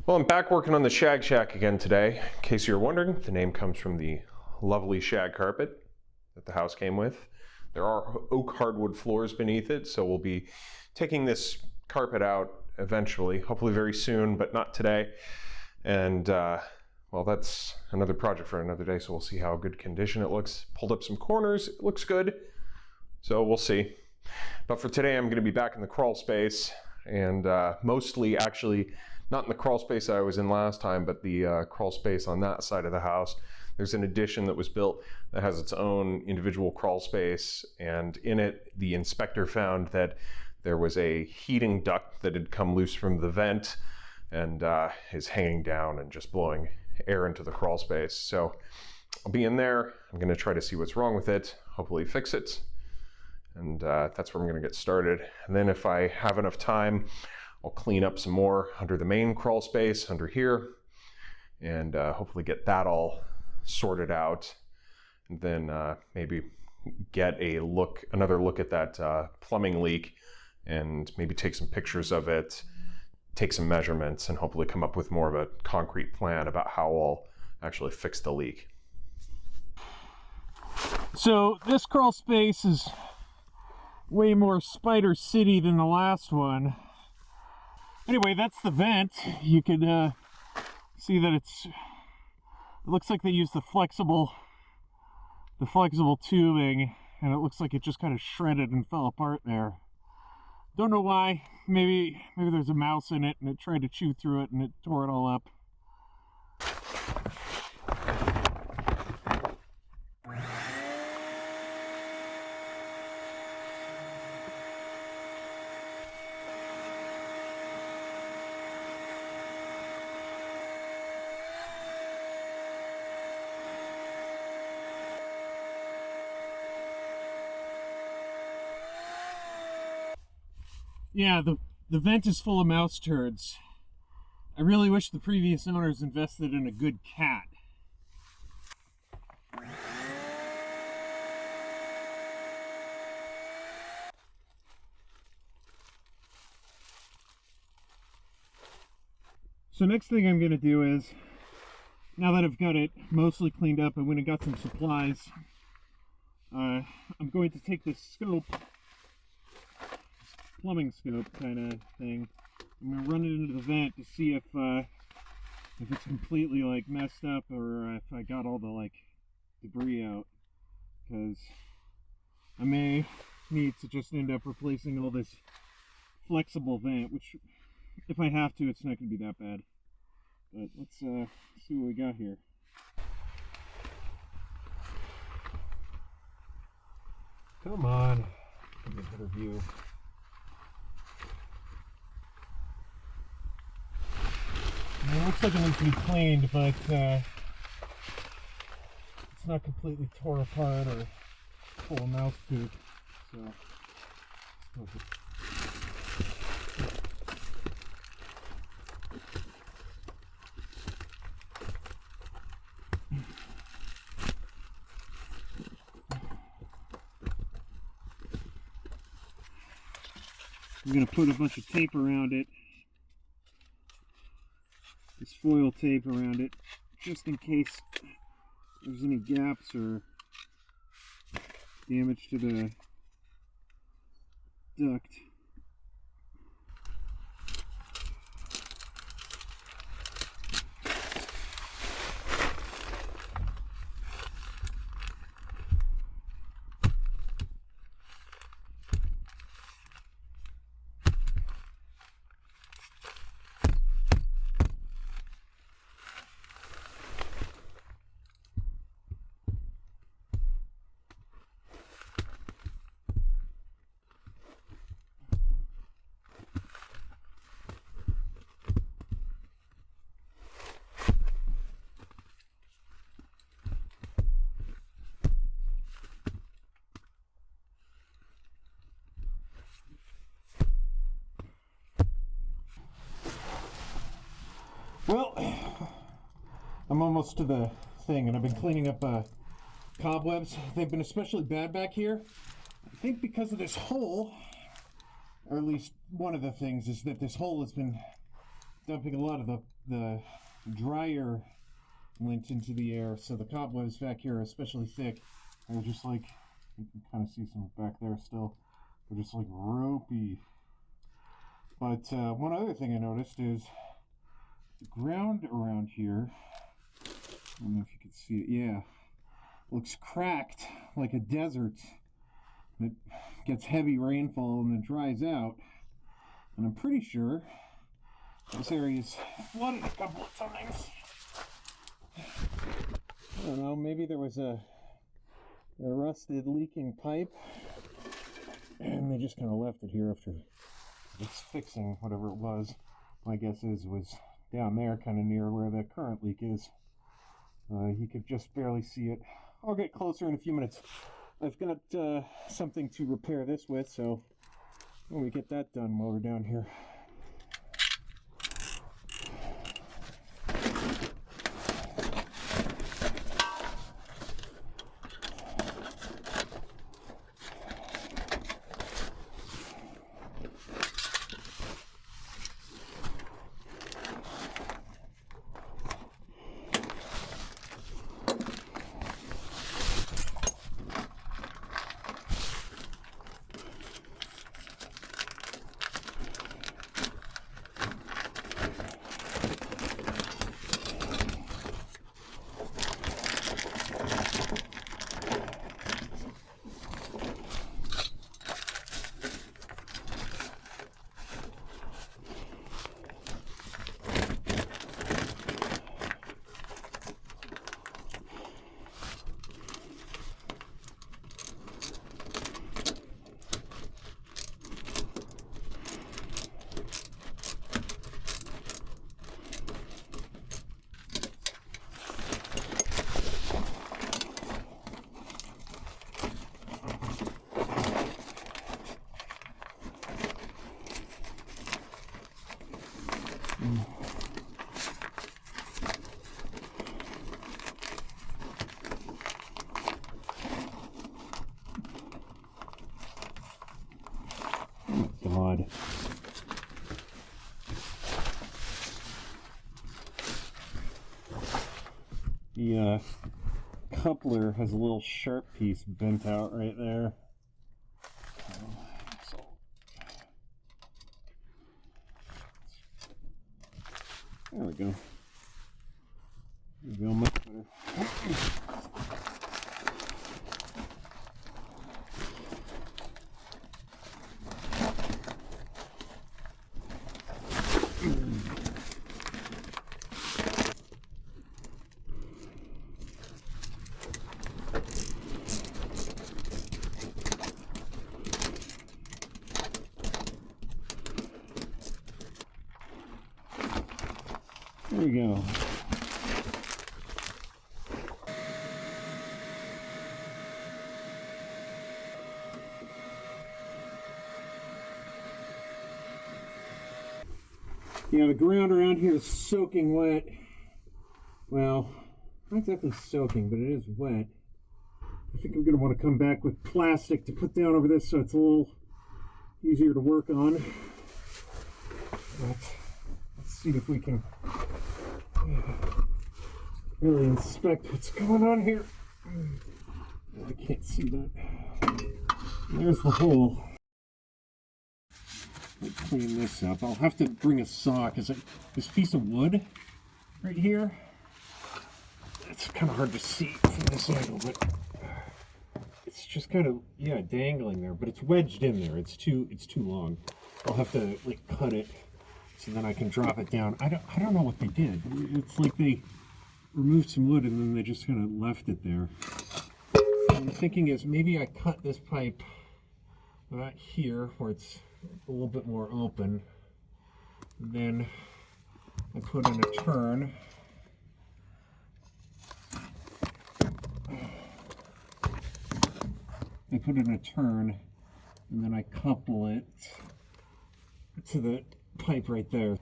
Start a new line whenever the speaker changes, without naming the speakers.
Well, I'm back working on the shag shack again today. In case you're wondering, the name comes from the lovely shag carpet that the house came with. There are oak hardwood floors beneath it, so we'll be taking this carpet out eventually, hopefully very soon, but not today. And well, that's another project for another day, so we'll see how good condition it looks. Pulled up some corners, it looks good, so we'll see. But for today, I'm going to be back in the crawl space, and mostly actually not in the crawl space I was in last time, but the crawl space on that side of the house. There's an addition that was built that has its own individual crawl space, and in it, the inspector found that there was a heating duct that had come loose from the vent and is hanging down and just blowing air into the crawl space. So I'll be in there. I'm going to try to see what's wrong with it, hopefully fix it, and that's where I'm going to get started. And then if I have enough time, I'll clean up some more under the main crawl space under here, and hopefully get that all sorted out, and then maybe get another look at that plumbing leak, and maybe take some pictures of it, take some measurements, and hopefully come up with more of a concrete plan about how I'll actually fix the leak.
So this crawl space is way more Spider City than the last one. Anyway, that's the vent. You could see that it looks like they used the flexible tubing, and it looks like it just kind of shredded and fell apart there. Don't know why. Maybe there's a mouse in it and it tried to chew through it and it tore it all up. Yeah, the vent is full of mouse turds. I really wish the previous owners invested in a good cat. So next thing I'm going to do is, now that I've got it mostly cleaned up, I went and got some supplies. I'm going to take this scope, plumbing scope kind of thing. I'm gonna run it into the vent to see if it's completely like messed up, or if I got all the like debris out, because I may need to just end up replacing all this flexible vent, which if I have to, it's not gonna be that bad. But let's see what we got here. Come on, give me a better view. It looks like it needs to be cleaned, but it's not completely tore apart or full of mouse poop. So I'm going to put a bunch of tape around it. This foil tape around it, just in case there's any gaps or damage to the duct. Well, I'm almost to the thing, and I've been cleaning up cobwebs. They've been especially bad back here. I think because of this hole, or at least one of the things is that this hole has been dumping a lot of the drier lint into the air, so the cobwebs back here are especially thick. They're just like, you can kind of see some back there still. They're just like ropey. But one other thing I noticed is the ground around here, I don't know if you can see it, yeah, looks cracked like a desert that gets heavy rainfall and then dries out. And I'm pretty sure this area's flooded a couple of times. I don't know, maybe there was a rusted leaking pipe and they just kind of left it here after it's fixing whatever it was. My guess is it was down there kind of near where the current leak is. You could just barely see it. I'll get closer in a few minutes. I've got something to repair this with, so when we get that done while we're down here. God. The coupler has a little sharp piece bent out right there. There we go. There we go, much better. There we go. Yeah, the ground around here is soaking wet. Well, not exactly soaking, but it is wet. I think I'm going to want to come back with plastic to put down over this so it's a little easier to work on. But let's see if we can really inspect what's going on here. I can't see that. There's the hole. Let's clean this up. I'll have to bring a saw because this piece of wood right here, it's kind of hard to see from this angle, but it's just kind of, yeah, dangling there, but it's wedged in there. It's too long. I'll have to like cut it so then I can drop it down. I don't know what they did. It's like they removed some wood and then they just kind of left it there. What I'm thinking is maybe I cut this pipe right here where it's a little bit more open. Then I put in a turn. I put in a turn and then I couple it to the pipe right there.